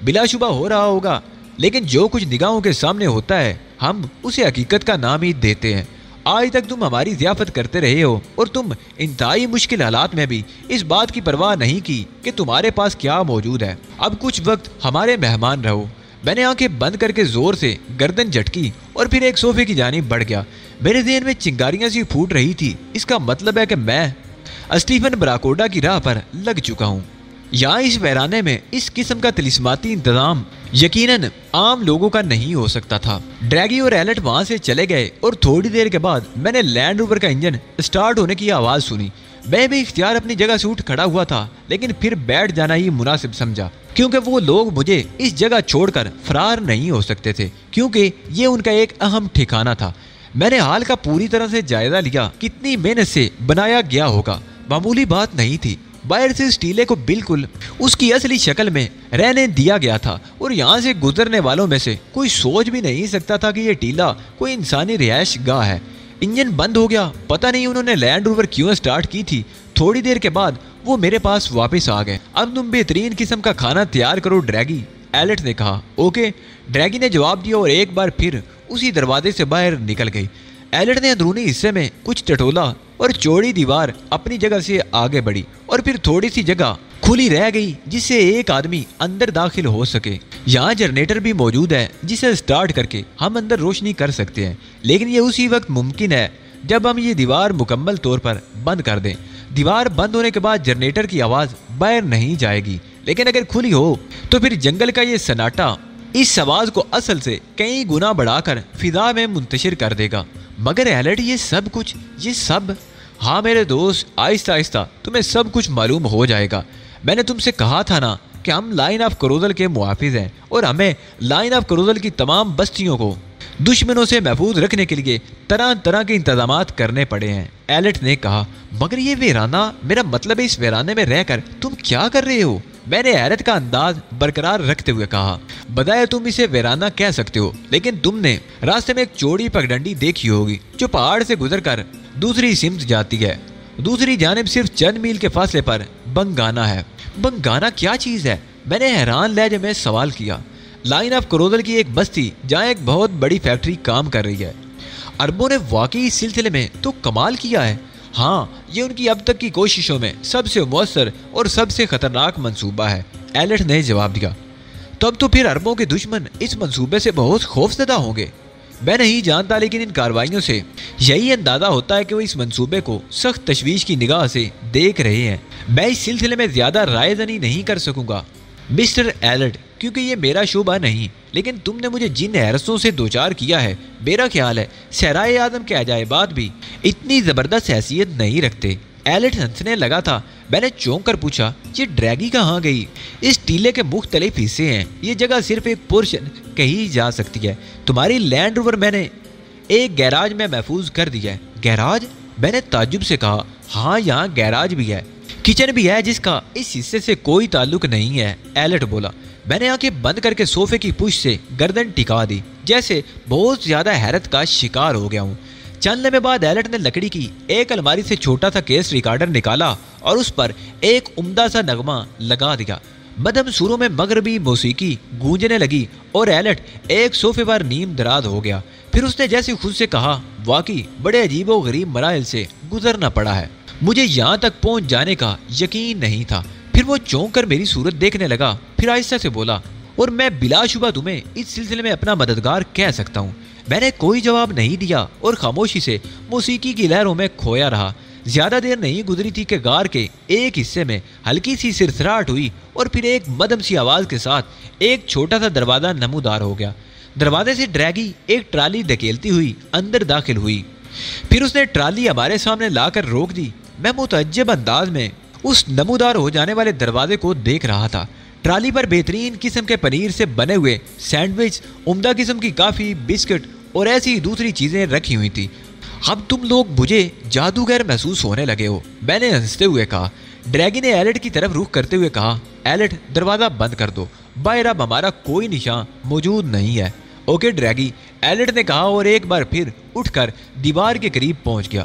بلا شبہ ہو رہا ہوگا، لیکن جو کچھ نگاہوں کے سامنے ہوتا ہے ہم اسے حقیقت کا نام ہی دیتے ہیں۔ آج تک تم ہماری ضیافت کرتے رہے ہو اور تم انتہائی مشکل حالات میں بھی اس بات کی پرواہ نہیں کی کہ تمہارے پاس کیا موجود ہے۔ اب کچھ وقت ہمارے مہمان رہو۔ میں نے آنکھیں بند کر کے زور سے گردن جھٹکی اور پھر ایک صوفے کی جانب بڑھ گیا۔ میرے ذہن میں چنگاریاں سی پھوٹ رہی تھی۔ اس کا مطلب ہے کہ میں اسٹیفن براکوڈا کی راہ پر لگ چکا ہوں۔ یہاں اس ویرانے میں اس قسم کا طلسماتی انتظام یقیناً عام لوگوں کا نہیں ہو سکتا تھا۔ ڈریگی اور ایلٹ وہاں سے چلے گئے اور تھوڑی دیر کے بعد میں نے لینڈ روور کا انجن سٹارٹ ہونے کی آواز سنی۔ میں بھی اختیار اپنی جگہ سے اٹھ کھڑا ہوا تھا، لیکن پھر بیٹھ جانا ہی مناسب سمجھا، کیونکہ وہ لوگ مجھے اس جگہ چھوڑ کر فرار نہیں ہو سکتے تھے، کیونکہ یہ ان کا ایک اہم ٹھکانہ تھا۔ میں نے حال کا پوری طرح سے جائزہ لیا۔ کتنی محنت سے بنایا گیا ہوگا، معمولی بات نہیں تھی۔ باہر سے اس ٹیلے کو بالکل اس کی اصلی شکل میں رہنے دیا گیا تھا، اور یہاں سے گزرنے والوں میں سے کوئی سوچ بھی نہیں سکتا تھا کہ یہ ٹیلا کوئی انسانی رہائش گاہ ہے۔ انجن بند ہو گیا۔ پتہ نہیں انہوں نے لینڈ روور کیوں سٹارٹ کی تھی۔ تھوڑی دیر کے بعد وہ میرے پاس واپس آ گئے۔ اب تم بہترین قسم کا کھانا تیار کرو ڈریگی، ایلٹ نے کہا۔ اوکے، ڈریگی نے جواب دیا اور ایک بار پھر اسی دروازے سے باہر نکل گئی۔ ایلٹ نے اندرونی حصے میں کچھ ٹٹولا اور چوڑی دیوار اپنی جگہ سے آگے بڑھی، اور پھر تھوڑی سی جگہ کھلی رہ گئی جس سے ایک آدمی اندر داخل ہو سکے۔ یہاں جنریٹر بھی موجود ہے جسے سٹارٹ کر کے ہم اندر روشنی کر سکتے ہیں، لیکن یہ اسی وقت ممکن ہے جب ہم یہ دیوار مکمل طور پر بند کر دیں۔ دیوار بند ہونے کے بعد جنریٹر کی آواز باہر نہیں جائے گی، لیکن اگر کھلی ہو تو پھر جنگل کا یہ سناٹا اس آواز کو اصل سے کئی گنا بڑھا کر فضا میں منتشر کر دے گا۔ مگر ایلٹ، یہ سب ہاں میرے دوست، آہستہ آہستہ تمہیں سب کچھ معلوم ہو جائے گا۔ میں نے تم سے کہا تھا نا کہ ہم لائن آف کروزل کے محافظ ہیں، اور ہمیں لائن آف کروزل کی تمام بستیوں کو دشمنوں سے محفوظ رکھنے کے لیے طرح طرح کے انتظامات کرنے پڑے ہیں، ایلٹ نے کہا۔ مگر یہ ویرانہ، میرا مطلب ہے اس ویرانے میں رہ کر تم کیا کر رہے ہو؟ میں نے حیرت کا انداز برقرار رکھتے ہوئے کہا۔ بدائے تم اسے ویرانہ کہہ سکتے ہو، لیکن تم نے راستے میں ایک چوڑی پگڈنڈی دیکھی ہوگی جو پہاڑ سے گزر کر دوسری سمت جاتی ہے۔ دوسری جانب صرف چند میل کے فاصلے پر بنگانا ہے۔ بنگانا کیا چیز ہے؟ میں نے حیران لہجے میں سوال کیا۔ لائن آف کروزل کی ایک بستی جہاں ایک بہت بڑی فیکٹری کام کر رہی ہے۔ عربوں نے واقعی اس سلسلے میں تو کمال کیا ہے۔ ہاں، یہ ان کی اب تک کی کوششوں میں سب سے مؤثر اور سب سے خطرناک منصوبہ ہے، ایلٹ نے جواب دیا۔ تو اب تو پھر عربوں کے دشمن اس منصوبے سے بہت خوفزدہ ہوں گے۔ میں نہیں جانتا، لیکن ان کارروائیوں سے یہی اندازہ ہوتا ہے کہ وہ اس منصوبے کو سخت تشویش کی نگاہ سے دیکھ رہے ہیں۔ میں اس سلسلے میں زیادہ رائے دہی نہیں کر سکوں گا مسٹر ایلٹ، کیونکہ یہ میرا شعبہ نہیں، لیکن تم نے مجھے جن حیرتوں سے دوچار کیا ہے، میرا خیال ہے صحرائے اعظم کے عجائبات بھی اتنی زبردست حیثیت نہیں رکھتے۔ ایلٹ ہنسنے لگا تھا۔ میں نے چونک کر پوچھا، یہ ڈریگی کہاں گئی؟ اس ٹیلے کے مختلف حصے ہیں، یہ جگہ صرف ایک پورشن کہی جا سکتی ہے۔ تمہاری لینڈ روور میں نے ایک گیراج میں محفوظ کر دیا ہے۔ گیراج؟ میں نے تعجب سے کہا۔ ہاں، یہاں گیراج بھی ہے، کچن بھی ہے جس کا اس حصے سے کوئی تعلق نہیں ہے، ایلٹ بولا۔ میں نے آنکھیں بند کر کے صوفے کی پشت سے گردن ٹکا دی، جیسے بہت زیادہ حیرت کا شکار ہو گیا ہوں۔ چند لمحے بعد ایلٹ نے لکڑی کی ایک الماری سے چھوٹا سا کیس ریکارڈر نکالا اور اس پر ایک عمدہ سا نغمہ لگا دیا۔ مدھم سوروں میں مغربی موسیقی گونجنے لگی اور ایلٹ ایک صوفے پر نیم دراز ہو گیا۔ پھر اس نے جیسے خود سے کہا، واقعی بڑے عجیب و غریب مراحل سے گزرنا پڑا ہے، مجھے یہاں تک پہنچ جانے کا یقین نہیں تھا۔ پھر وہ چونک کر میری صورت دیکھنے لگا، پھر آہستہ سے بولا، اور میں بلا شبہ تمہیں اس سلسلے میں اپنا مددگار کہہ سکتا ہوں۔ میں نے کوئی جواب نہیں دیا اور خاموشی سے موسیقی کی لہروں میں کھویا رہا۔ زیادہ دیر نہیں گزری تھی کہ غار کے ایک حصے میں ہلکی سی سرسراہٹ ہوئی اور پھر ایک مدھم سی آواز کے ساتھ ایک چھوٹا سا دروازہ نمودار ہو گیا۔ دروازے سے ڈریگی ایک ٹرالی دھکیلتی ہوئی اندر داخل ہوئی۔ پھر اس نے ٹرالی ہمارے سامنے لا کر روک دی۔ میں متعجب انداز میں اس نمودار ہو جانے والے دروازے کو دیکھ رہا تھا۔ ٹرالی پر بہترین قسم کے پنیر سے بنے ہوئے سینڈوچ، عمدہ قسم کی کافی، بسکٹ اور ایسی دوسری چیزیں رکھی ہوئی تھی۔ اب تم لوگ مجھے جادوگر محسوس ہونے لگے ہو، میں نے ہنستے ہوئے کہا۔ ڈریگی نے ایلٹ کی طرف رخ کرتے ہوئے کہا، ایلٹ دروازہ بند کر دو، باہر اب ہمارا کوئی نشان موجود نہیں ہے۔ اوکے ڈریگی، ایلٹ نے کہا اور ایک بار پھر اٹھ کر دیوار کے قریب پہنچ گیا۔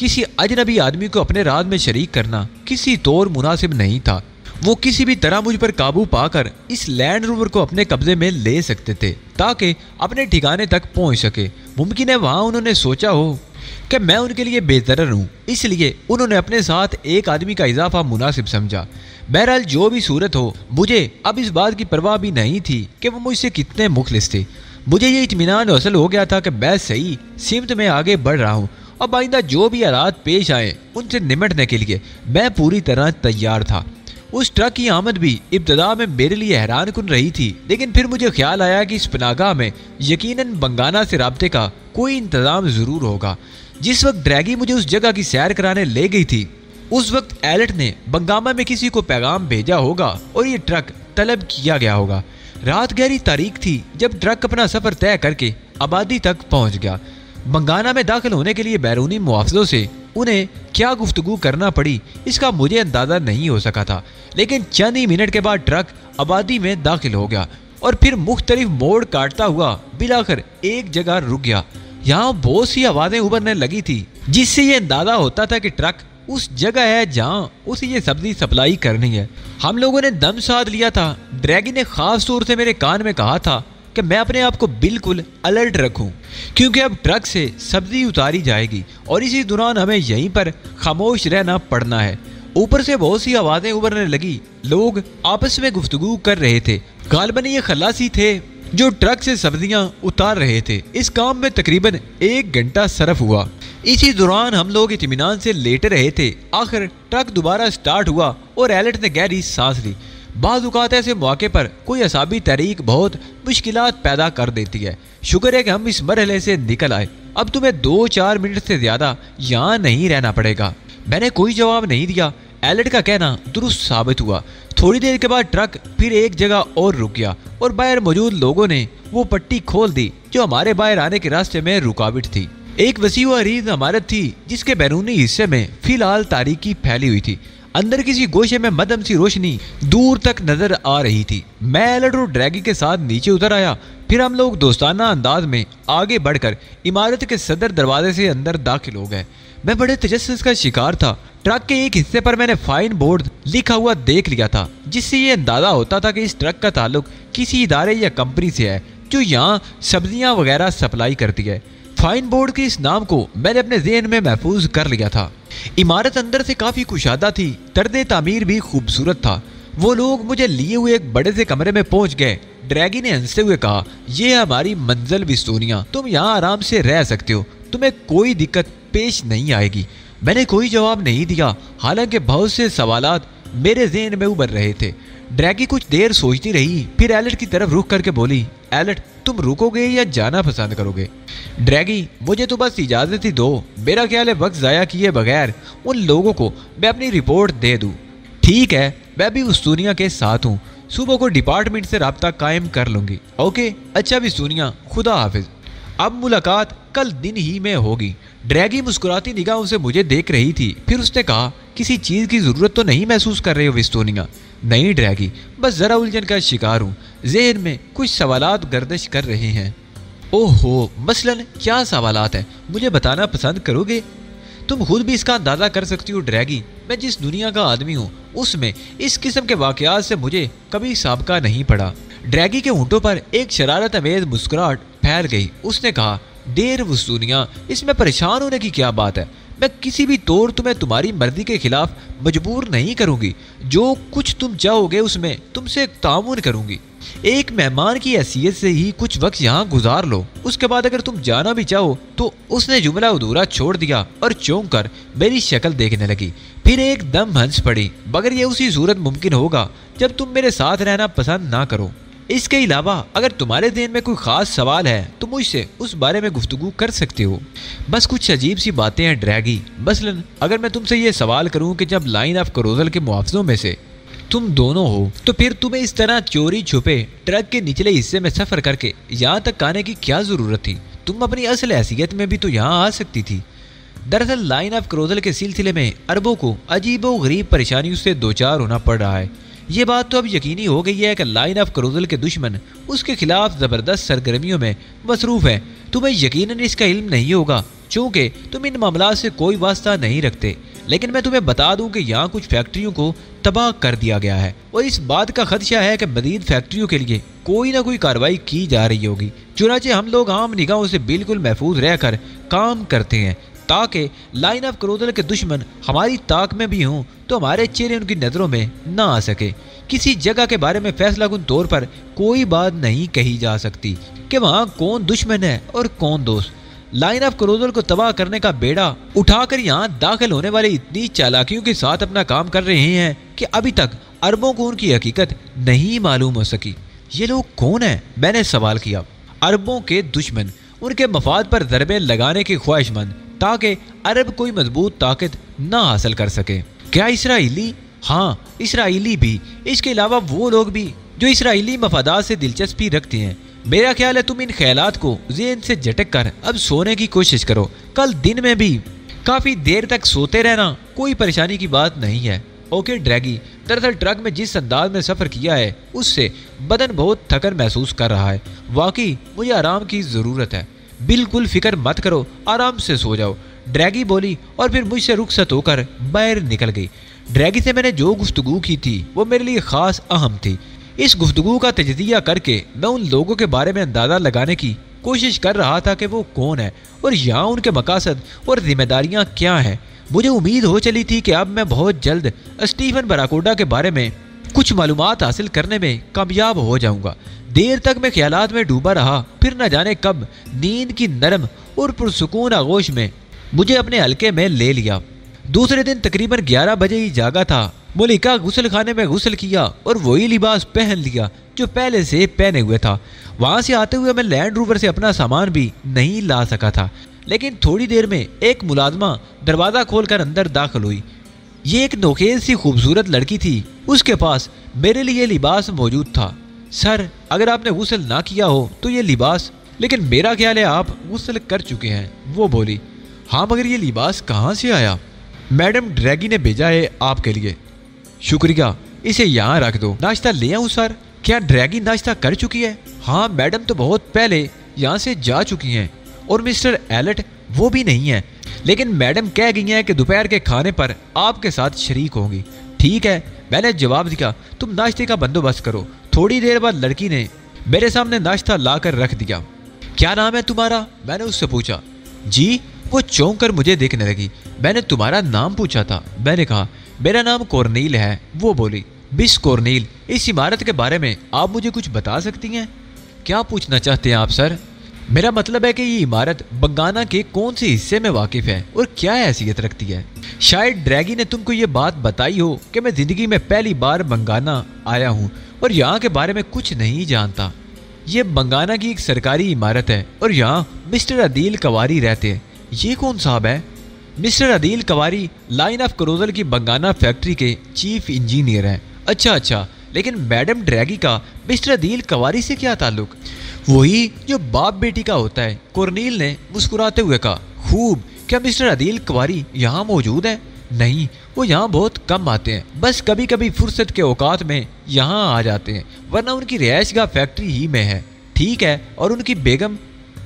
کسی اجنبی آدمی کو اپنے راز میں شریک کرنا کسی طور مناسب نہیں تھا۔ وہ کسی بھی طرح مجھ پر قابو پا کر اس لینڈ روور کو اپنے قبضے میں لے سکتے تھے تاکہ اپنے ٹھکانے تک پہنچ سکے۔ ممکن ہے وہاں انہوں نے سوچا ہو کہ میں ان کے لیے بے ضرر ہوں، اس لیے انہوں نے اپنے ساتھ ایک آدمی کا اضافہ مناسب سمجھا۔ بہرحال جو بھی صورت ہو، مجھے اب اس بات کی پرواہ بھی نہیں تھی کہ وہ مجھ سے کتنے مخلص تھے۔ مجھے یہ اطمینان حاصل ہو گیا تھا کہ میں صحیح سمت میں آگے بڑھ رہا ہوں، اور آئندہ جو بھی حالات پیش آئے ان سے نمٹنے کے لیے میں پوری طرح تیار تھا۔ اس ٹرک کی آمد بھی ابتدا میں میرے لیے حیران کن رہی تھی، لیکن پھر مجھے خیال آیا کہ اس پناہگاہ میں یقیناً بنگانا سے رابطے کا کوئی انتظام ضرور ہوگا۔ جس وقت ڈریگی مجھے اس جگہ کی سیر کرانے لے گئی تھی، اس وقت ایلٹ نے بنگاما میں کسی کو پیغام بھیجا ہوگا اور یہ ٹرک طلب کیا گیا ہوگا۔ رات گہری تاریک تھی جب ٹرک اپنا سفر طے کر کے آبادی تک پہنچ گیا۔ بنگانا میں داخل ہونے کے لیے بیرونی محافظوں سے انہیں کیا گفتگو کرنا پڑی اس کا مجھے اندازہ نہیں ہو سکا تھا، لیکن چند ہی منٹ کے بعد ٹرک آبادی میں داخل ہو گیا اور پھر مختلف موڑ کاٹتا ہوا بالآخر ایک جگہ رک گیا۔ یہاں بہت سی آوازیں ابھرنے لگی تھی جس سے یہ اندازہ ہوتا تھا کہ ٹرک اس جگہ ہے جہاں اسے یہ سبزی سپلائی کرنی ہے۔ ہم لوگوں نے دم ساتھ لیا تھا۔ ڈریگی نے خاص طور سے میرے کان میں کہا تھا کہ میں اپنے آپ کو بالکل الرٹ رکھوں کیونکہ اب ٹرک سے سبزی اتاری جائے گی اور اسی دوران ہمیں یہیں پر خاموش رہنا پڑنا ہے۔ اوپر سے بہت سی آوازیں ابھرنے لگی، لوگ آپس میں گفتگو کر رہے تھے۔ غالباً یہ خلاصی تھے جو ٹرک سے سبزیاں اتار رہے تھے۔ اس کام میں تقریباً 1 گھنٹہ صرف ہوا۔ اسی دوران ہم لوگ اطمینان سے لیٹے رہے تھے۔ آخر ٹرک دوبارہ سٹارٹ ہوا اور ایلٹ نے گہری سانس لی۔ بعض اوقات ایسے موقع پر کوئی اعصابی تحریک بہت مشکلات پیدا کر دیتی ہے۔ شکر ہے کہ ہم اس مرحلے سے نکل آئے۔ اب تمہیں 2-4 منٹ سے زیادہ یہاں نہیں رہنا پڑے گا۔ میں نے کوئی جواب نہیں دیا۔ ایلٹ کا کہنا درست ثابت ہوا۔ تھوڑی دیر کے بعد ٹرک پھر ایک جگہ اور رک گیا اور باہر موجود لوگوں نے وہ پٹی کھول دی جو ہمارے باہر آنے کے راستے میں رکاوٹ تھی۔ ایک وسیع و عریض عمارت تھی جس کے بیرونی حصے میں فی الحال تاریکی پھیلی ہوئی تھی۔ اندر کسی گوشے میں مدھم سی روشنی دور تک نظر آ رہی تھی۔ میں ایلٹ اور ڈریگی کے ساتھ نیچے اتر آیا، پھر ہم لوگ دوستانہ انداز میں آگے بڑھ کر عمارت کے صدر دروازے سے اندر داخل ہو گئے۔ میں بڑے تجسس کا شکار تھا۔ ٹرک کے ایک حصے پر میں نے فائن بورڈ لکھا ہوا دیکھ لیا تھا جس سے یہ اندازہ ہوتا تھا کہ اس ٹرک کا تعلق کسی ادارے یا کمپنی سے ہے جو یہاں سبزیاں وغیرہ سپلائی کرتی ہے۔ فائن بورڈ کے اس نام کو میں نے اپنے ذہن میں محفوظ کر لیا تھا۔ عمارت اندر سے کافی کشادہ تھی، طرز تعمیر بھی خوبصورت تھا۔ وہ لوگ مجھے لیے ہوئے ایک بڑے سے کمرے میں پہنچ گئے۔ ڈریگی نے ہنستے ہوئے کہا، یہ ہماری منزل وستونیا، تم یہاں آرام سے رہ سکتے ہو، تمہیں کوئی دقت پیش نہیں آئے گی۔ میں نے کوئی جواب نہیں دیا، حالانکہ بہت سے سوالات میرے ذہن میں ابھر رہے تھے۔ ڈریگی کچھ دیر سوچتی رہی، پھر ایلٹ کی طرف رخ کر کے بولی، ایلٹ تم رکو گے یا جانا پسند کرو گے؟ ڈریگی مجھے تو بس اجازت ہی دو، میرا خیال ہے وقت ضائع کیے بغیر ان لوگوں کو میں اپنی رپورٹ دے دوں۔ ٹھیک ہے، میں بھی وستونیا کے ساتھ ہوں، صبح کو ڈپارٹمنٹ سے رابطہ قائم کر لوں گی۔ اوکے، اچھا وستونیا، خدا حافظ۔ اب ملاقات کل دن ہی میں ہوگی۔ ڈریگی مسکراتی نگاہوں سے مجھے دیکھ رہی تھی، پھر اس نے کہا، کسی چیز کی ضرورت تو نہیں محسوس کر رہے ہو وستونیا؟ نہیں ڈریگی، بس ذرا الجھن کا شکار ہوں، ذہن میں کچھ سوالات گردش کر رہے ہیں۔ اوہو، مثلاً کیا سوالات ہیں؟ مجھے بتانا پسند کرو گے؟ تم خود بھی اس کا اندازہ کر سکتی ہو ڈریگی، میں جس دنیا کا آدمی ہوں اس میں اس قسم کے واقعات سے مجھے کبھی سابقہ نہیں پڑا۔ ڈریگی کے ہونٹوں پر ایک شرارت امیز مسکراہٹ پھیل گئی۔ اس نے کہا، ڈیر وستونیا، اس میں پریشان ہونے کی کیا بات ہے؟ میں کسی بھی طور تمہیں تمہاری مرضی کے خلاف مجبور نہیں کروں گی۔ جو کچھ تم چاہو گے اس میں تم سے تعاون کروں گی۔ ایک مہمان کی حیثیت سے ہی کچھ وقت یہاں گزار لو، اس کے بعد اگر تم جانا بھی چاہو تو۔ اس نے جملہ ادھورا چھوڑ دیا اور چونک کر میری شکل دیکھنے لگی، پھر ایک دم ہنس پڑی، مگر یہ اسی صورت ممکن ہوگا جب تم میرے ساتھ رہنا پسند نہ کرو۔ اس کے علاوہ اگر تمہارے ذہن میں کوئی خاص سوال ہے تو مجھ سے اس بارے میں گفتگو کر سکتے ہو۔ بس کچھ عجیب سی باتیں ہیں ڈریگی، مثلاً اگر میں تم سے یہ سوال کروں کہ جب لائن آف کروزل کے محافظوں میں سے تم دونوں ہو تو پھر تمہیں اس طرح چوری چھپے ٹرک کے نچلے حصے میں سفر کر کے یہاں تک آنے کی کیا ضرورت تھی؟ تم اپنی اصل حیثیت میں بھی تو یہاں آ سکتی تھی۔ دراصل لائن آف کروزل کے سلسلے میں عربوں کو عجیب و غریب پریشانیوں سے دوچار ہونا پڑ رہا ہے۔ یہ بات تو اب یقینی ہو گئی ہے کہ لائن آف کروزل کے دشمن اس کے خلاف زبردست سرگرمیوں میں مصروف ہیں۔ تمہیں یقیناً اس کا علم نہیں ہوگا چونکہ تم ان معاملات سے کوئی واسطہ نہیں رکھتے، لیکن میں تمہیں بتا دوں کہ یہاں کچھ فیکٹریوں کو تباہ کر دیا گیا ہے اور اس بات کا خدشہ ہے کہ مزید فیکٹریوں کے لیے کوئی نہ کوئی کارروائی کی جا رہی ہوگی۔ چنانچہ ہم لوگ عام نگاہوں سے بالکل محفوظ رہ کر کام کرتے ہیں تاکہ لائن آف کنٹرول کے دشمن ہماری طاق میں بھی ہوں تو ہمارے چہرے ان کی نظروں میں نہ آ سکے۔ کسی جگہ کے بارے میں فیصلہ کن طور پر کوئی بات نہیں کہی جا سکتی کہ وہاں کون دشمن ہے اور کون دوست۔ لائن آف کنٹرول کو تباہ کرنے کا بیڑا اٹھا کر یہاں داخل ہونے والے اتنی چالاکیوں کے ساتھ اپنا کام کر رہے ہیں کہ ابھی تک عربوں کو ان کی حقیقت نہیں معلوم ہو سکی۔ یہ لوگ کون ہیں؟ میں نے سوال کیا۔ عربوں کے دشمن، ان کے مفاد پر ضربے لگانے کے خواہش مند تاکہ عرب کوئی مضبوط طاقت نہ حاصل کر سکے۔ کیا اسرائیلی؟ ہاں، اسرائیلی بھی، اس کے علاوہ وہ لوگ بھی جو اسرائیلی مفادات سے دلچسپی رکھتے ہیں۔ میرا خیال ہے تم ان خیالات کو ذہن سے جھٹک کر اب سونے کی کوشش کرو۔ کل دن میں بھی کافی دیر تک سوتے رہنا کوئی پریشانی کی بات نہیں ہے۔ اوکے ڈریگی، دراصل ٹرک میں جس انداز میں سفر کیا ہے اس سے بدن بہت تھکن محسوس کر رہا ہے۔ واقعی مجھے آرام کی ضرورت ہے۔ بالکل فکر مت کرو، آرام سے سو جاؤ، ڈریگی بولی اور پھر مجھ سے رخصت ہو کر باہر نکل گئی۔ ڈریگی سے میں نے جو گفتگو کی تھی وہ میرے لیے خاص اہم تھی۔ اس گفتگو کا تجزیہ کر کے میں ان لوگوں کے بارے میں اندازہ لگانے کی کوشش کر رہا تھا کہ وہ کون ہے اور یہاں ان کے مقاصد اور ذمہ داریاں کیا ہیں۔ مجھے امید ہو چلی تھی کہ اب میں بہت جلد اسٹیفن براکوڈا کے بارے میں کچھ معلومات حاصل کرنے میں کامیاب ہو جاؤں گا۔ دیر تک میں خیالات میں ڈوبا رہا، پھر نہ جانے کب نیند کی نرم اور پرسکون آغوش میں مجھے اپنے حلقے میں لے لیا۔ دوسرے دن تقریباً 11 بجے ہی جاگا تھا۔ ملکہ غسل خانے میں غسل کیا اور وہی لباس پہن لیا جو پہلے سے پہنے ہوئے تھا۔ وہاں سے آتے ہوئے میں لینڈ روور سے اپنا سامان بھی نہیں لا سکا تھا، لیکن تھوڑی دیر میں ایک ملازمہ دروازہ کھول کر اندر داخل ہوئی۔ یہ ایک نوخیز سی خوبصورت لڑکی تھی۔ اس کے پاس میرے لیے لباس موجود تھا۔ سر، اگر آپ نے غسل نہ کیا ہو تو یہ لباس، لیکن میرا خیال ہے آپ غسل کر چکے ہیں، وہ بولی۔ ہاں، مگر یہ لباس کہاں سے آیا؟ میڈم ڈریگی نے بھیجا ہے آپ کے لیے۔ شکریہ، اسے یہاں رکھ دو۔ ناشتہ لے آؤں سر؟ کیا ڈریگی ناشتہ کر چکی ہے؟ ہاں، میڈم تو بہت پہلے یہاں سے جا چکی ہیں، اور مسٹر ایلٹ وہ بھی نہیں ہے، لیکن میڈم کہہ گئی ہیں کہ دوپہر کے کھانے پر آپ کے ساتھ شریک ہوں گی۔ ٹھیک ہے، میں نے جواب دیا، تم ناشتے کا بندوبست کرو۔ تھوڑی دیر بعد لڑکی نے میرے سامنے ناشتہ لا کر رکھ دیا۔ کیا نام ہے تمہارا؟ میں نے اس سے پوچھا۔ جی؟ وہ چونک کر مجھے دیکھنے لگی۔ میں نے تمہارا نام پوچھا تھا۔ میں نے کہا میرا نام کورنیل ہے۔ وہ بولی، بس کورنیل، اس عمارت کے بارے میں آپ مجھے کچھ بتا سکتی ہیں؟ کیا پوچھنا چاہتے ہیں آپ سر؟ میرا مطلب ہے کہ یہ عمارت بنگانا کے کون سے حصے میں واقف ہے اور کیا حیثیت رکھتی ہے؟ شاید ڈریگی نے تم کو یہ بات بتائی ہو کہ میں زندگی میں پہلی بار بنگانا آیا ہوں اور یہاں کے بارے میں کچھ نہیں جانتا۔ یہ بنگانا کی ایک سرکاری عمارت ہے اور یہاں مسٹر عدیل کواری رہتے ہیں۔ یہ کون صاحب ہے؟ مسٹر عدیل کواری لائن آف کنٹرول کی بنگانا فیکٹری کے چیف انجینئر ہیں۔ اچھا، لیکن میڈم ڈریگی کا مسٹر عدیل کواری سے کیا تعلق؟ وہی جو باپ بیٹی کا ہوتا ہے، کورنیل نے مسکراتے ہوئے کہا۔ خوب، کیا مسٹر عدیل کواری یہاں موجود ہیں؟ نہیں، وہ یہاں بہت کم آتے ہیں، بس کبھی کبھی فرصت کے اوقات میں یہاں آ جاتے ہیں، ورنہ ان کی رہائش گاہ فیکٹری ہی میں ہے۔ ٹھیک ہے، اور ان کی بیگم؟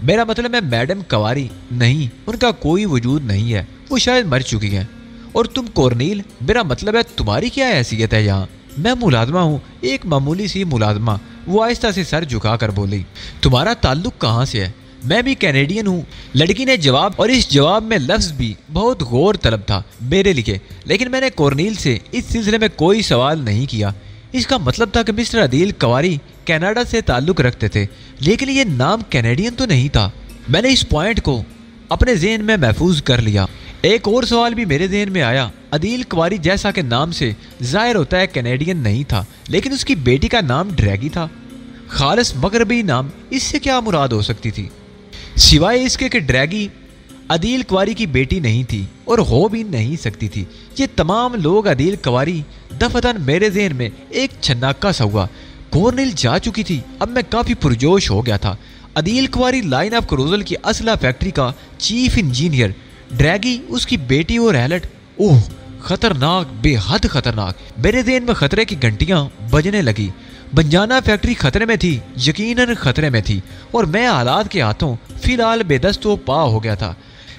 میرا مطلب ہے میڈم کواری؟ نہیں، ان کا کوئی وجود نہیں ہے، وہ شاید مر چکی ہیں۔ اور تم کورنیل، میرا مطلب ہے تمہاری کیا حیثیت ہے یہاں؟ میں ملازمہ ہوں، ایک معمولی سی ملازمہ۔ وہ آہستہ سے سر جھکا کر بولی۔ تمہارا تعلق کہاں سے ہے؟ میں بھی کینیڈین ہوں، لڑکی نے جواب، اور اس جواب میں لفظ بھی بہت غور طلب تھا میرے لیے، لیکن میں نے کورنیل سے اس سلسلے میں کوئی سوال نہیں کیا۔ اس کا مطلب تھا کہ مسٹر عدیل کواری کینیڈا سے تعلق رکھتے تھے، لیکن یہ نام کینیڈین تو نہیں تھا۔ میں نے اس پوائنٹ کو اپنے ذہن میں محفوظ کر لیا۔ ایک اور سوال بھی میرے ذہن میں آیا۔ عدیل کواری جیسا کہ نام سے ظاہر ہوتا ہے کینیڈین نہیں تھا، لیکن اس کی بیٹی کا نام ڈریگی تھا۔ خالص مغربی نام، اس سے کیا مراد ہو سکتی تھی؟ سوائے اس کے کہ ڈریگی عدیل کواری کی بیٹی نہیں تھی اور ہو بھی نہیں سکتی تھی۔ یہ تمام لوگ عدیل کواری دفتن میرے ذہن میں ایک چھناکا سا ہوا۔ کورنیل جا چکی تھی، اب میں کافی پرجوش ہو گیا تھا۔ عدیل کواری لائن آف کنٹرول کی اسلحہ فیکٹری کا چیف انجینئر، ڈریگی اس کی بیٹی اور ایلٹ۔ اوہ، خطرناک، بے حد خطرناک۔ میرے ذہن میں خطرے کی گھنٹیاں بجنے لگی۔ بنجانا فیکٹری خطرے میں تھی، یقیناً خطرے میں تھی، اور میں حالات کے ہاتھوں فی الحال بے دست و پا ہو گیا تھا۔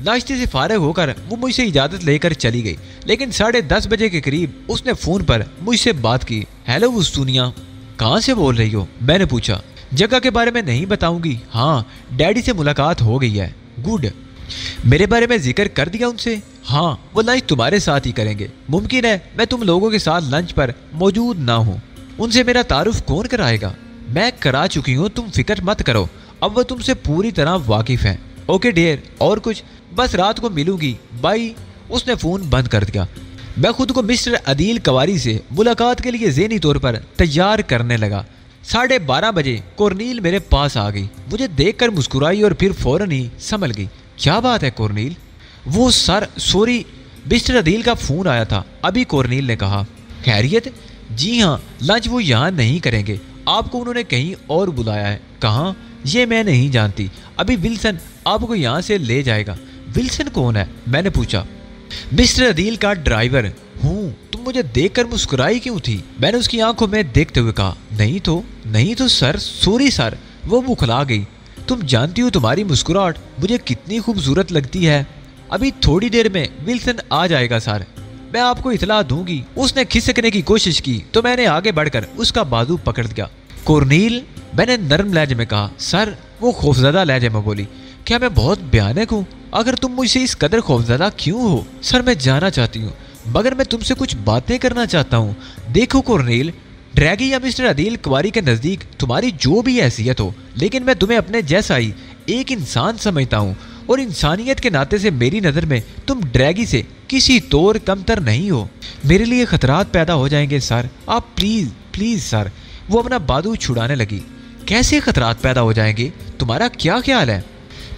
ناشتے سے فارغ ہو کر وہ مجھ سے اجازت لے کر چلی گئی، لیکن 10:30 بجے کے قریب اس نے فون پر مجھ سے بات کی۔ ہیلو وستونیا، کہاں سے بول رہی ہو؟ میں نے پوچھا۔ جگہ کے بارے میں نہیں بتاؤں گی، ہاں ڈیڈی سے ملاقات ہو گئی ہے۔ گڈ۔ میرے بارے میں ذکر کر دیا ان سے؟ ہاں، وہ لنچ تمہارے ساتھ ہی کریں گے، ممکن ہے میں تم لوگوں کے ساتھ لنچ پر موجود نہ ہوں۔ ان سے میرا تعارف کون کرائے گا؟ میں کرا چکی ہوں، تم فکر مت کرو، اب وہ تم سے پوری طرح واقف ہیں۔ اوکے ڈیئر، اور کچھ؟ بس رات کو ملوں گی، بائی۔ اس نے فون بند کر دیا۔ میں خود کو مسٹر عدیل کواری سے ملاقات کے لیے ذہنی طور پر تیار کرنے لگا۔ 12:30 بجے کورنیل میرے پاس آ گئی، مجھے دیکھ کر مسکرائی اور پھر فوراً ہی سنبھل گئی۔ کیا بات ہے کورنیل؟ وہ سر سوری، مسٹر عدیل کا فون آیا تھا ابھی، کورنیل نے کہا۔ خیریت؟ جی ہاں، لنچ وہ یہاں نہیں کریں گے، آپ کو انہوں نے کہیں اور بلایا ہے۔ کہاں؟ یہ میں نہیں جانتی، ابھی ولسن آپ کو یہاں سے لے جائے گا۔ ولسن کون ہے؟ میں نے پوچھا۔ مسٹر عدیل کا ڈرائیور ہوں۔ تم مجھے دیکھ کر مسکرائی کیوں تھی؟ میں نے اس کی آنکھوں میں دیکھتے ہوئے کہا۔ نہیں تو سر، سوری سر۔ وہ بکھلا گئی۔ تم جانتی ہو تمہاری مسکراہٹ مجھے کتنی خوبصورت لگتی ہے۔ ابھی تھوڑی دیر میں ولسن آ جائے گا سر، میں آپ کو اطلاع دوں گی۔ اس نے کھسکنے کی کوشش کی تو میں نے آگے بڑھ کر اس کا بازو پکڑ دیا۔ کورنیل، میں نے نرم لہجے میں کہا۔ سر، وہ خوفزدہ لہجے میں بولی۔ کیا میں بہت بھیانک ہوں؟ اگر تم مجھ سے اس قدر خوفزدہ کیوں ہو؟ سر، میں جانا چاہتی ہوں، مگر میں تم سے کچھ باتیں کرنا چاہتا ہوں۔ دیکھو کورنیل، ڈریگی یا مسٹر عدیل کواری کے نزدیک تمہاری جو بھی حیثیت ہو، لیکن میں تمہیں اپنے جیسا ہی ایک انسان سمجھتا ہوں، اور انسانیت کے ناطے سے میری نظر میں تم ڈریگی سے کسی طور کمتر نہیں ہو۔ میرے لیے خطرات پیدا ہو جائیں گے سر، آپ پلیز سر۔ وہ اپنا بازو چھڑانے لگی۔ کیسے خطرات پیدا ہو جائیں گے؟ تمہارا کیا خیال ہے؟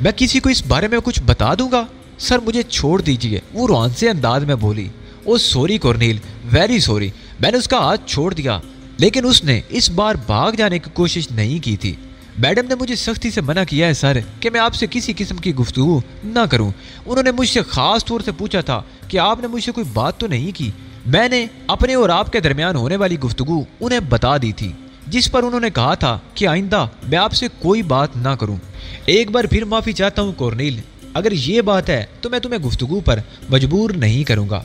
میں کسی کو اس بارے میں کچھ بتا دوں گا؟ سر، مجھے چھوڑ دیجیے، وہ روان سے انداز میں بولی۔ او سوری کورنیل، ویری سوری۔ میں نے اس کا ہاتھ چھوڑ دیا، لیکن اس نے اس بار بھاگ جانے کی کوشش نہیں کی تھی۔ میڈم نے مجھے سختی سے منع کیا ہے سر کہ میں آپ سے کسی قسم کی گفتگو نہ کروں۔ انہوں نے مجھ سے خاص طور سے پوچھا تھا کہ آپ نے مجھ سے کوئی بات تو نہیں کی۔ میں نے اپنے اور آپ کے درمیان ہونے والی گفتگو انہیں بتا دی تھی، جس پر انہوں نے کہا تھا کہ آئندہ میں آپ سے کوئی بات نہ کروں۔ ایک بار پھر معافی چاہتا ہوں کورنیل، اگر یہ بات ہے تو میں تمہیں گفتگو پر مجبور نہیں کروں گا۔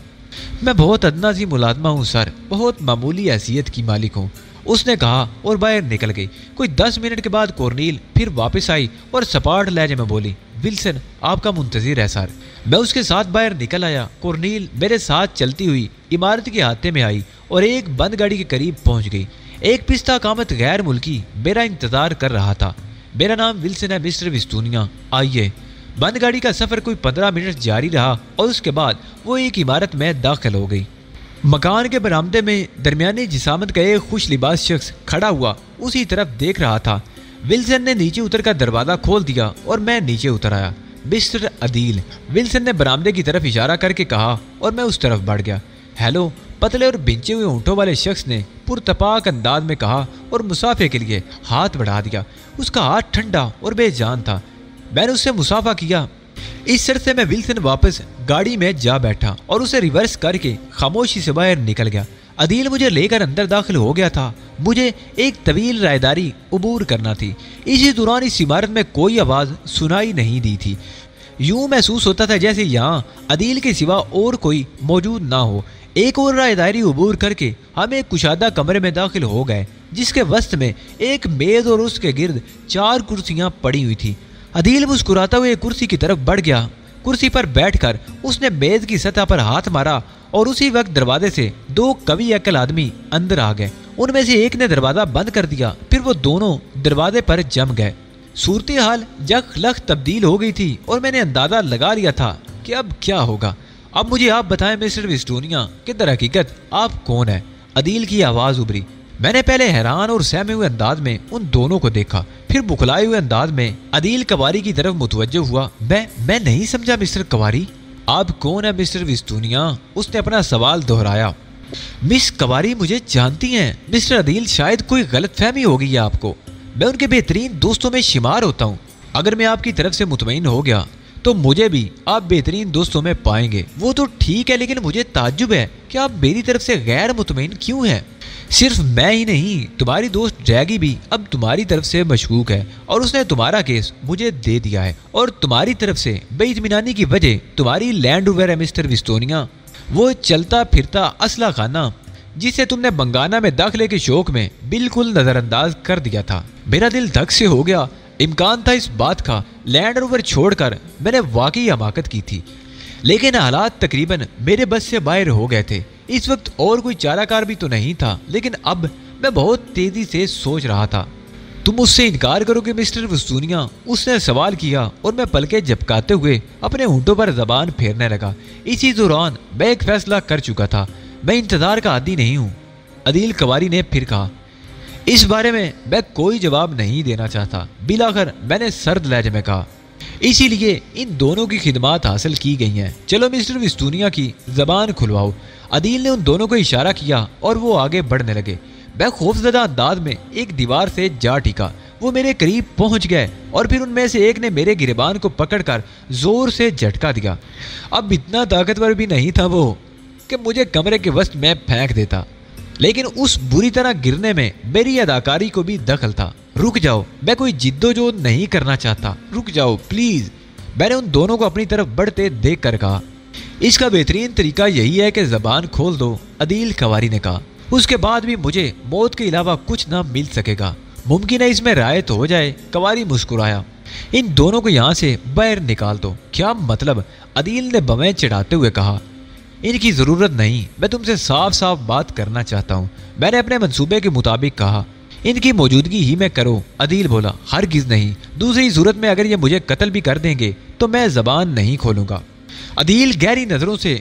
میں بہت ادنا سی ملازمہ ہوں سر، بہت معمولی حیثیت کی مالک ہوں، اس نے کہا اور باہر نکل گئی۔ کوئی 10 منٹ کے بعد کورنیل پھر واپس آئی اور سپاٹ لہجے میں بولی، ولسن آپ کا منتظر ہے سر۔ میں اس کے ساتھ باہر نکل آیا۔ کورنیل میرے ساتھ چلتی ہوئی عمارت کے احاطے میں آئی اور ایک بند گاڑی کے قریب پہنچ گئی۔ ایک پستہ کامت غیر ملکی میرا انتظار کر رہا تھا۔ میرا نام ولسن ہے مسٹر وستونیا، آئیے۔ بند گاڑی کا سفر کوئی 15 منٹ جاری رہا اور اس کے بعد وہ ایک عمارت میں داخل ہو گئی۔ مکان کے برآمدے میں درمیانی جسامت کا ایک خوش لباس شخص کھڑا ہوا اسی طرف دیکھ رہا تھا۔ ولسن نے نیچے اتر کر دروازہ کھول دیا اور میں نیچے اتر آیا۔ مسٹر عدیل، ولسن نے برآمدے کی طرف اشارہ کر کے کہا اور میں اس طرف بڑھ گیا۔ ہیلو، پتلے اور بنچے ہوئے ہونٹوں والے شخص نے پرتپاک انداز میں کہا اور مسافے کے لیے ہاتھ بڑھا دیا۔ اس کا ہاتھ ٹھنڈا اور بے جان تھا۔ میں نے اس سے مسافہ کیا۔ اس شرط سے میں ولسن واپس گاڑی میں جا بیٹھا اور اسے ریورس کر کے خاموشی سے باہر نکل گیا۔ عدیل مجھے لے کر اندر داخل ہو گیا تھا۔ مجھے ایک طویل رائداری عبور کرنا تھی۔ اسی دوران اس عمارت میں کوئی آواز سنائی نہیں دی تھی۔ یوں محسوس ہوتا تھا جیسے یہاں عدیل کے سوا اور کوئی موجود نہ ہو۔ ایک اور رائداری عبور کر کے ہم ایک کشادہ کمرے میں داخل ہو گئے، جس کے وسط میں ایک میز اور اس کے گرد 4 کرسیاں پڑی ہوئی تھی۔ عدیل مسکراتا ہوئے کرسی کی طرف بڑھ گیا۔ کرسی پر بیٹھ کر اس نے میز کی سطح پر ہاتھ مارا اور اسی وقت دروازے سے 2 قوی عقل آدمی اندر آ گئے۔ ان میں سے ایک نے دروازہ بند کر دیا، پھر وہ دونوں دروازے پر جم گئے۔ صورتحال یک لخت تبدیل ہو گئی تھی اور میں نے اندازہ لگا لیا تھا کہ اب کیا ہوگا۔ اب مجھے آپ بتائیں مسٹر وسٹونیا کہ در حقیقت آپ کون ہیں؟ عدیل کی آواز ابھری۔ میں نے پہلے حیران اور سہمے ہوئے انداز میں ان دونوں کو دیکھا، پھر بکھلائے ہوئے انداز میں عدیل کواری کی طرف متوجہ ہوا۔ میں نہیں سمجھا مسٹر کواری، آپ کون ہیں مسٹر وستونیا؟ اس نے اپنا سوال دہرایا۔ مس کواری مجھے جانتی ہیں مسٹر عدیل، شاید کوئی غلط فہمی ہو گئی ہے آپ کو۔ میں ان کے بہترین دوستوں میں شمار ہوتا ہوں۔ اگر میں آپ کی طرف سے مطمئن ہو گیا تو مجھے بھی آپ بہترین دوستوں میں پائیں گے۔ وہ تو ٹھیک ہے، لیکن مجھے تعجب ہے کہ آپ میری طرف سے غیر مطمئن کیوں ہیں؟ صرف میں ہی نہیں، تمہاری دوست جیگی بھی اب تمہاری طرف سے مشکوک ہے اور اس نے تمہارا کیس مجھے دے دیا ہے، اور تمہاری طرف سے بے اطمینانی کی وجہ تمہاری لینڈ روور ہے مسٹر وستونیا، وہ چلتا پھرتا اسلحہ خانہ جسے تم نے بنگانا میں داخلے کے شوق میں بالکل نظر انداز کر دیا تھا۔ میرا دل دھک سے ہو گیا۔ امکان تھا اس بات کا لینڈ روور چھوڑ کر میں نے واقعی حماقت کی تھی، لیکن حالات تقریباً میرے بس سے باہر ہو گئے تھے۔ اس وقت اور کوئی چارہ کار بھی تو نہیں تھا، لیکن اب میں بہت تیزی سے سوچ رہا تھا۔ تم اس سے انکار کرو گے مسٹر وستونیا؟ اس نے سوال کیا اور میں پلکیں جھپکاتے ہوئے اپنے ہونٹوں پر زبان پھیرنے لگا۔ اسی دوران میں ایک فیصلہ کر چکا تھا، میں انتظار کا عادی نہیں ہوں۔ عدیل کواری نے پھر کہا، اس بارے میں کوئی جواب نہیں دینا چاہتا۔ بالآخر میں نے سرد لہجے میں کہا، اسی لیے ان دونوں کی خدمات حاصل کی گئی ہیں۔ چلو مسٹر وستونیا کی زبان کھلواؤ۔ عدیل نے ان دونوں کو اشارہ کیا اور وہ آگے بڑھنے لگے۔ میں خوفزدہ انداز میں ایک دیوار سے جا ٹکا۔ وہ میرے قریب پہنچ گئے اور پھر ان میں سے ایک نے میرے گریبان کو پکڑ کر زور سے جھٹکا دیا۔ اب اتنا طاقتور بھی نہیں تھا وہ کہ مجھے کمرے کے وسط میں پھینک دیتا، لیکن اس بری طرح گرنے میں میری اداکاری کو بھی دخل تھا۔ رک جاؤ، میں کوئی جدوجہد نہیں کرنا چاہتا، رک جاؤ پلیز، میں نے ان دونوں کو اپنی طرف بڑھتے دیکھ کر کہا۔ اس کا بہترین طریقہ یہی ہے کہ زبان کھول دو، عدیل کواری نے کہا۔ اس کے بعد بھی مجھے موت کے علاوہ کچھ نہ مل سکے گا، ممکن ہے اس میں رعایت ہو جائے۔ کواری مسکرایا۔ ان دونوں کو یہاں سے باہر نکال دو۔ کیا مطلب؟ عدیل نے بویں چڑھاتے ہوئے کہا۔ ان کی ضرورت نہیں، میں تم سے صاف صاف بات کرنا چاہتا ہوں، میں نے اپنے منصوبے کے مطابق کہا۔ ان کی موجودگی ہی میں کرو۔ عدیل بولا، ہرگز نہیں، دوسری صورت میں اگر یہ مجھے قتل بھی کر دیں گے تو میں زبان نہیں کھولوں گا۔ عدیل گہری نظروں سے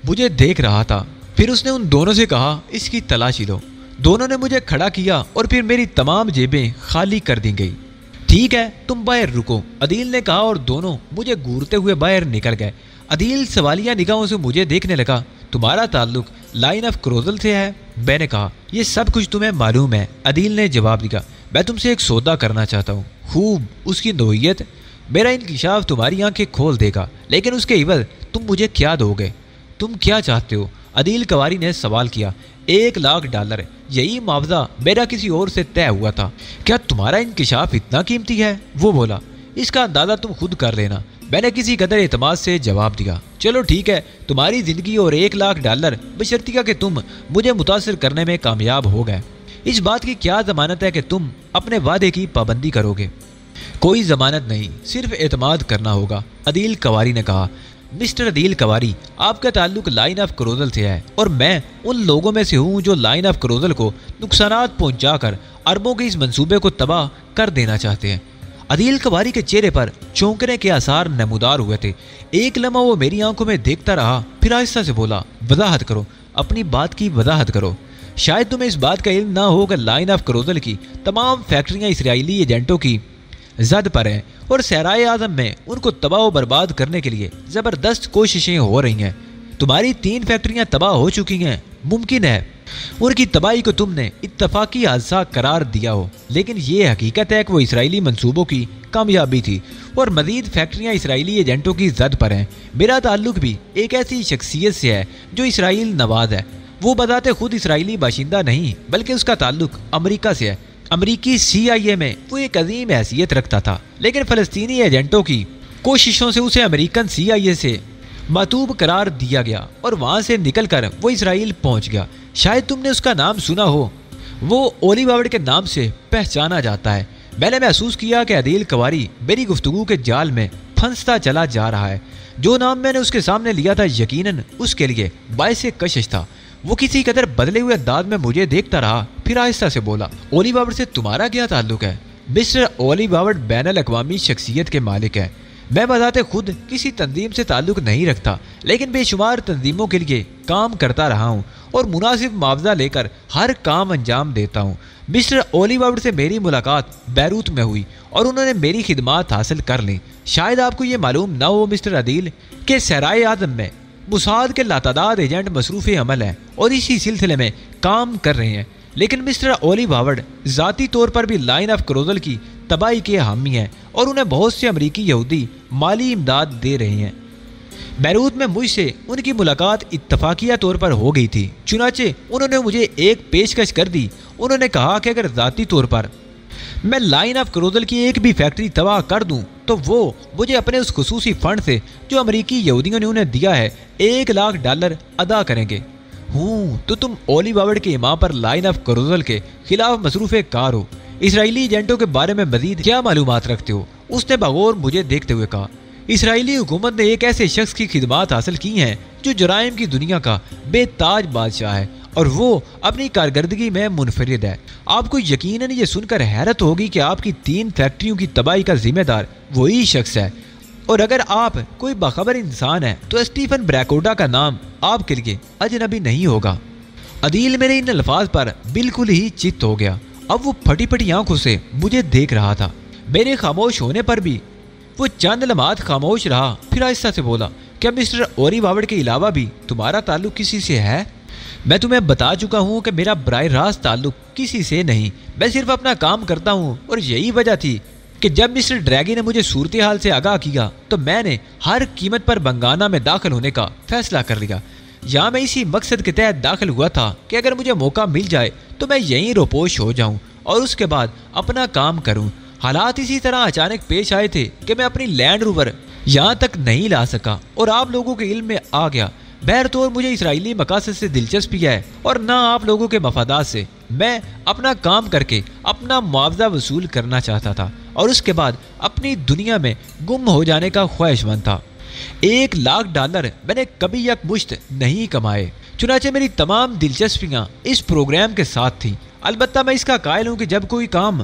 مجھے دیکھ رہا تھا، پھر اس نے ان دونوں سے کہا، اس کی تلاشی لو۔ دونوں نے مجھے کھڑا کیا اور پھر میری تمام جیبیں خالی کر دی گئی۔ ٹھیک ہے، تم باہر رکو، عدیل نے کہا اور دونوں مجھے گھورتے ہوئے باہر نکل گئے۔ عدیل سوالیہ نگاہوں سے مجھے دیکھنے لگا۔ تمہارا تعلق لائن آف کروزل سے ہے؟ میں نے کہا، یہ سب کچھ تمہیں معلوم ہے، عدیل نے جواب دیا۔ میں تم سے ایک سودا کرنا چاہتا ہوں۔ خوب، اس کی نوعیت؟ میرا انکشاف تمہاری آنکھیں کھول دے گا، لیکن اس کے عوض تم مجھے کیا دو گے؟ تم کیا چاہتے ہو؟ عدیل کواری نے سوال کیا۔ $1,00,000، یہی معاوضہ میرا کسی اور سے طے ہوا تھا۔ کیا تمہارا انکشاف اتنا قیمتی ہے؟ وہ بولا۔ اس کا اندازہ تم خود کر لینا، میں نے کسی قدر اعتماد سے جواب دیا۔ چلو ٹھیک ہے، تمہاری زندگی اور $1,00,000 بشرطیہ کہ تم مجھے متاثر کرنے میں کامیاب ہو گئے۔ اس بات کی کیا ضمانت ہے کہ تم اپنے وعدے کی پابندی کرو گے؟ کوئی ضمانت نہیں، صرف اعتماد کرنا ہوگا، عدیل کواری نے کہا۔ مسٹر عدیل کواری، آپ کا تعلق لائن آف کروزل سے ہے اور میں ان لوگوں میں سے ہوں جو لائن آف کروزل کو نقصانات پہنچا کر اربوں کے اس منصوبے کو تباہ کر دینا چاہتے ہیں۔ عدیل کواری کے چہرے پر چونکنے کے آثار نمودار ہوئے تھے۔ ایک لمحہ وہ میری آنکھوں میں دیکھتا رہا، پھر آہستہ سے بولا، وضاحت کرو، اپنی بات کی وضاحت کرو۔ شاید تمہیں اس بات کا علم نہ ہو کہ لائن آف کروزل کی تمام فیکٹریاں اسرائیلی ایجنٹوں کی زد پر ہیں اور صحرائے اعظم میں ان کو تباہ و برباد کرنے کے لیے زبردست کوششیں ہو رہی ہیں۔ تمہاری 3 فیکٹریاں تباہ ہو چکی ہیں، ممکن ہے ان کی تباہی کو تم نے اتفاقی حادثہ قرار دیا ہو، لیکن یہ حقیقت ہے کہ وہ اسرائیلی منصوبوں کی کامیابی تھی اور مزید فیکٹریاں اسرائیلی ایجنٹوں کی زد پر ہیں۔ میرا تعلق بھی ایک ایسی شخصیت سے ہے جو اسرائیل نواز ہے۔ وہ بذات خود اسرائیلی باشندہ نہیں، بلکہ اس کا تعلق امریکہ سے ہے۔ امریکی CIA میں وہ ایک عظیم حیثیت رکھتا تھا، لیکن فلسطینی ایجنٹوں کی کوششوں سے اسے امریکن CIA سے معطوب قرار دیا گیا اور وہاں سے نکل کر وہ اسرائیل پہنچ گیا۔ شاید تم نے اس کا نام سنا ہو، وہ اولی باورڈ کے نام سے پہچانا جاتا ہے۔ میں نے محسوس کیا کہ عدیل کواری میری گفتگو کے جال میں پھنستا چلا جا رہا ہے۔ جو نام میں نے اس کے سامنے لیا تھا یقیناً اس کے لیے باعث کشش تھا۔ وہ کسی قدر بدلے ہوئے انداز میں مجھے دیکھتا رہا، پھر آہستہ سے بولا، اولی باورڈ سے تمہارا کیا تعلق ہے؟ مسٹر اولی باورڈ بین الاقوامی شخصیت کے مالک ہیں۔ میں بذات خود کسی تنظیم سے تعلق نہیں رکھتا، لیکن بے شمار تنظیموں کے لیے کام کرتا رہا ہوں اور مناسب معاوضہ لے کر ہر کام انجام دیتا ہوں۔ مسٹر اولی باورڈ سے میری ملاقات بیروت میں ہوئی اور انہوں نے میری خدمات حاصل کر لیں۔ شاید آپ کو یہ معلوم نہ ہو مسٹر عدیل کہ صحرائے اعظم میں موساد کے لاتعداد ایجنٹ مصروف عمل ہیں اور اسی سلسلے میں کام کر رہے ہیں، لیکن مسٹر اولی باورڈ ذاتی طور پر بھی لائن آف کروزل کی تباہی کے حامی ہیں اور انہیں بہت سے امریکی یہودی مالی امداد دے رہے ہیں۔ بیروت میں مجھ سے ان کی ملاقات اتفاقیہ طور پر ہو گئی تھی، چنانچہ انہوں نے مجھے ایک پیشکش کر دی۔ انہوں نے کہا کہ اگر ذاتی طور پر میں لائن آف کروزل کی ایک بھی فیکٹری تباہ کر دوں تو وہ مجھے اپنے اس خصوصی فنڈ سے جو امریکی یہودیوں نے انہیں دیا ہے $1,00,000 ادا کریں گے۔ تو تم اولی باورڈ کے امام پر لائن آف کروزل کے خلاف مصروف کار ہو، اسرائیلی ایجنٹوں کے بارے میں مزید کیا معلومات رکھتے ہو؟ اس نے بغور مجھے دیکھتے ہوئے کہا، اسرائیلی حکومت نے ایک ایسے شخص کی خدمات حاصل کی ہیں جو جرائم کی دنیا کا بے تاج بادشاہ ہے اور وہ اپنی کارکردگی میں منفرد ہے۔ آپ کو یقیناً یہ سن کر حیرت ہوگی کہ آپ کی 3 فیکٹریوں کی تباہی کا ذمہ دار وہی شخص ہے، اور اگر آپ کوئی باخبر انسان ہے تو اسٹیفن براکوڈا کا نام آپ کے لیے اجنبی نہیں ہوگا۔ عدیل میرے ان الفاظ پر بالکل ہی چت ہو گیا۔ اب وہ پھٹی پھٹی آنکھوں سے مجھے دیکھ رہا تھا۔ میرے خاموش ہونے پر بھی وہ چند لمحات خاموش رہا، پھر آہستہ سے بولا، کیا مسٹر اوری باورڈ کے علاوہ بھی تمہارا تعلق کسی سے ہے؟ میں تمہیں بتا چکا ہوں کہ میرا براہ راست تعلق کسی سے نہیں، میں صرف اپنا کام کرتا ہوں، اور یہی وجہ تھی کہ جب مسٹر ڈریگی نے مجھے صورتحال سے آگاہ کیا تو میں نے ہر قیمت پر بنگانا میں داخل ہونے کا فیصلہ کر لیا۔ یہاں میں اسی مقصد کے تحت داخل ہوا تھا کہ اگر مجھے موقع مل جائے تو میں یہیں روپوش ہو جاؤں اور اس کے بعد اپنا کام کروں۔ حالات اسی طرح اچانک پیش آئے تھے کہ میں اپنی لینڈ روور یہاں تک نہیں لا سکا اور آپ لوگوں کے علم میں آ گیا۔ بہرطور مجھے اسرائیلی مقاصد سے دلچسپی ہے اور نہ آپ لوگوں کے مفادات سے۔ میں اپنا کام کر کے اپنا معاوضہ وصول کرنا چاہتا تھا اور اس کے بعد اپنی دنیا میں گم ہو جانے کا خواہش مند تھا۔ $1,00,000 میں نے کبھی یک مشت نہیں کمائے، چنانچہ میری تمام دلچسپیاں اس پروگرام کے ساتھ تھیں۔ البتہ میں اس کا قائل ہوں کہ جب کوئی کام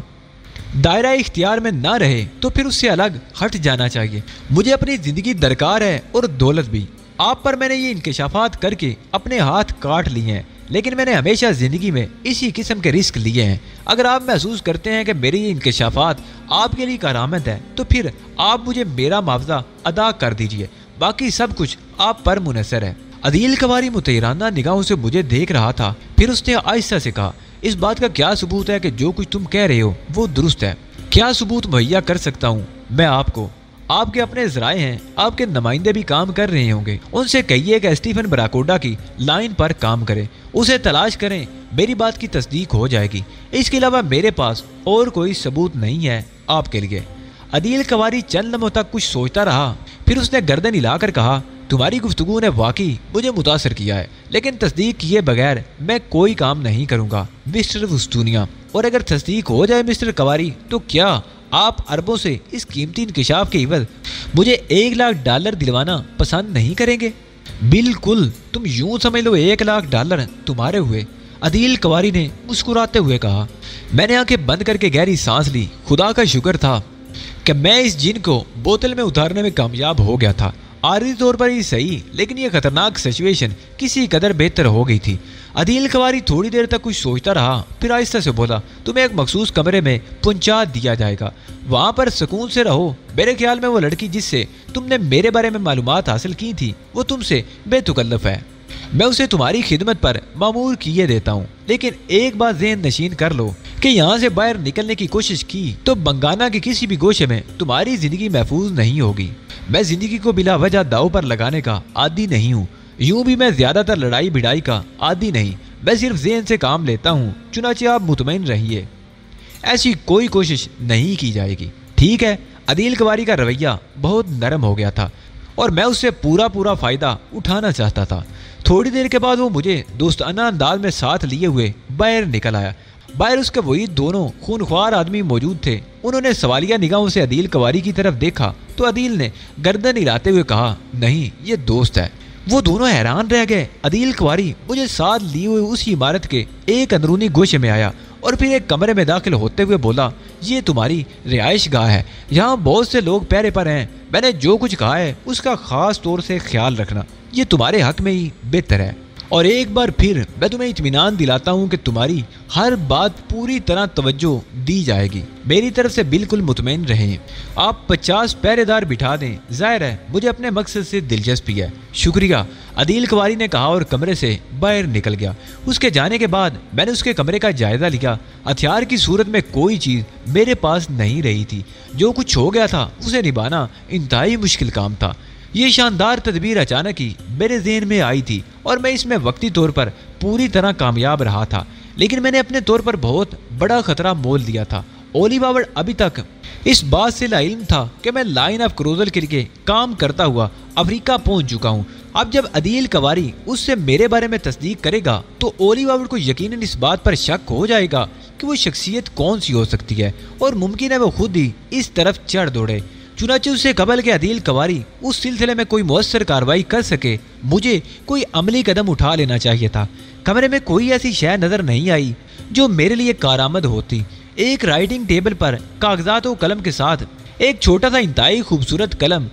دائرہ اختیار میں نہ رہے تو پھر اس سے الگ ہٹ جانا چاہیے۔ مجھے اپنی زندگی درکار ہے اور دولت بھی۔ آپ پر میں نے یہ انکشافات کر کے اپنے ہاتھ کاٹ لیے ہیں، لیکن میں نے ہمیشہ زندگی میں اسی قسم کے رسک لیے ہیں۔ اگر آپ محسوس کرتے ہیں کہ میری یہ انکشافات آپ کے لیے کارآمد ہے تو پھر آپ مجھے میرا معاوضہ ادا کر دیجئے، باقی سب کچھ آپ پر منحصر ہے۔ عدیل کواری متحرانہ نگاہوں سے مجھے دیکھ رہا تھا، پھر اس نے آہستہ سے کہا، اس بات کا کیا ثبوت ہے کہ جو کچھ تم کہہ رہے ہو وہ درست ہے؟ کیا ثبوت مہیا کر سکتا ہوں میں آپ کو؟ آپ کے اپنے ذرائع ہیں، آپ کے نمائندے بھی کام کر رہے ہوں گے، ان سے کہیے کہ اسٹیفن براکوڈا کی لائن پر کام کرے، اسے تلاش کریں، میری بات کی تصدیق ہو جائے گی۔ اس کے علاوہ میرے پاس اور کوئی ثبوت نہیں ہے آپ کے لیے۔ عدیل کواری چند لمحوں تک کچھ سوچتا رہا، پھر اس نے گردن ہلا کر کہا، تمہاری گفتگو نے واقعی مجھے متاثر کیا ہے، لیکن تصدیق کیے بغیر میں کوئی کام نہیں کروں گا مسٹر وستونیا، اور اگر تصدیق ہو جائے مسٹر کواری تو کیا آپ اربوں سے اس قیمتی انکشاف کے عوض مجھے $1,00,000 دلوانا پسند نہیں کریں گے؟ بالکل، تم یوں سمجھ لو $1,00,000 تمہارے ہوئے، عدیل کواری نے مسکراتے ہوئے کہا۔ میں نے آنکھیں بند کر کے گہری سانس لی۔ خدا کا شکر تھا کہ میں اس جن کو بوتل میں اتارنے میں کامیاب ہو گیا تھا۔ عارضی طور پر ہی صحیح، لیکن یہ خطرناک سچویشن کسی قدر بہتر ہو گئی تھی۔ عدیل کواری تھوڑی دیر تک کچھ سوچتا رہا، پھر آہستہ سے بولا، تمہیں ایک مخصوص کمرے میں پہنچا دیا جائے گا، وہاں پر سکون سے رہو۔ میرے خیال میں وہ لڑکی جس سے تم نے میرے بارے میں معلومات حاصل کی تھی وہ تم سے بے تکلف ہے، میں اسے تمہاری خدمت پر مامور کیے دیتا ہوں۔ لیکن ایک بات ذہن نشین کر لو کہ یہاں سے باہر نکلنے کی کوشش کی تو بنگانا کے کسی بھی گوشے میں تمہاری زندگی محفوظ نہیں ہوگی۔ میں زندگی کو بلا وجہ داؤ پر لگانے کا عادی نہیں ہوں، یوں بھی میں زیادہ تر لڑائی بھڑائی کا عادی نہیں، میں صرف ذہن سے کام لیتا ہوں، چنانچہ آپ مطمئن رہیے، ایسی کوئی کوشش نہیں کی جائے گی، ٹھیک ہے؟ عدیل کواری کا رویہ بہت نرم ہو گیا تھا اور میں اس سے پورا فائدہ اٹھانا چاہتا تھا۔ تھوڑی دیر کے بعد وہ مجھے دوستانہ انداز میں ساتھ لیے ہوئے باہر نکل آیا۔ باہر اس کے وہی دونوں خونخوار آدمی موجود تھے۔ انہوں نے سوالیہ نگاہوں سے عدیل کواری کی طرف دیکھا تو عدیل نے گردن ہلاتے ہوئے کہا، نہیں، یہ دوست ہے۔ وہ دونوں حیران رہ گئے۔ عدیل کواری مجھے ساتھ لیے ہوئے اسی عمارت کے ایک اندرونی گوشے میں آیا اور پھر ایک کمرے میں داخل ہوتے ہوئے بولا، یہ تمہاری رہائش گاہ ہے، یہاں بہت سے لوگ پہرے پر ہیں، میں نے جو کچھ کہا ہے اس کا خاص طور سے خیال رکھنا، یہ تمہارے حق میں ہی بہتر ہے، اور ایک بار پھر میں تمہیں اطمینان دلاتا ہوں کہ تمہاری ہر بات پوری طرح توجہ دی جائے گی، میری طرف سے بالکل مطمئن رہیں۔ آپ 50 پہرے دار بٹھا دیں، ظاہر ہے مجھے اپنے مقصد سے دلچسپی ہے۔ شکریہ، عدیل کواری نے کہا اور کمرے سے باہر نکل گیا۔ اس کے جانے کے بعد میں نے اس کے کمرے کا جائزہ لیا۔ ہتھیار کی صورت میں کوئی چیز میرے پاس نہیں رہی تھی، جو کچھ ہو گیا تھا اسے نبھانا انتہائی مشکل کام تھا۔ یہ شاندار تدبیر اچانک ہی میرے ذہن میں آئی تھی اور میں اس میں وقتی طور پر پوری طرح کامیاب رہا تھا، لیکن میں نے اپنے طور پر بہت بڑا خطرہ مول دیا تھا۔ اولیور وارڈ ابھی تک اس بات سے لا علم تھا کہ میں لائن آف کروزل کے لیے کام کرتا ہوا افریقہ پہنچ چکا ہوں۔ اب جب عدیل کواری اس سے میرے بارے میں تصدیق کرے گا تو اولیور وارڈ کو یقیناً اس بات پر شک ہو جائے گا کہ وہ شخصیت کون سی ہو سکتی ہے، اور ممکن ہے وہ خود ہی اس طرف چڑھ دوڑے۔ چنانچہ اس سے قبل کہ عدیل کواری اس سلسلے میں کوئی مؤثر کارروائی کر سکے، مجھے کوئی عملی قدم اٹھا لینا چاہیے تھا۔ کمرے میں کوئی ایسی شے نظر نہیں آئی جو میرے لیے کارآمد ہوتی۔ ایک رائٹنگ ٹیبل پر کاغذات و قلم کے ساتھ ایک چھوٹا سا انتہائی خوبصورت قلم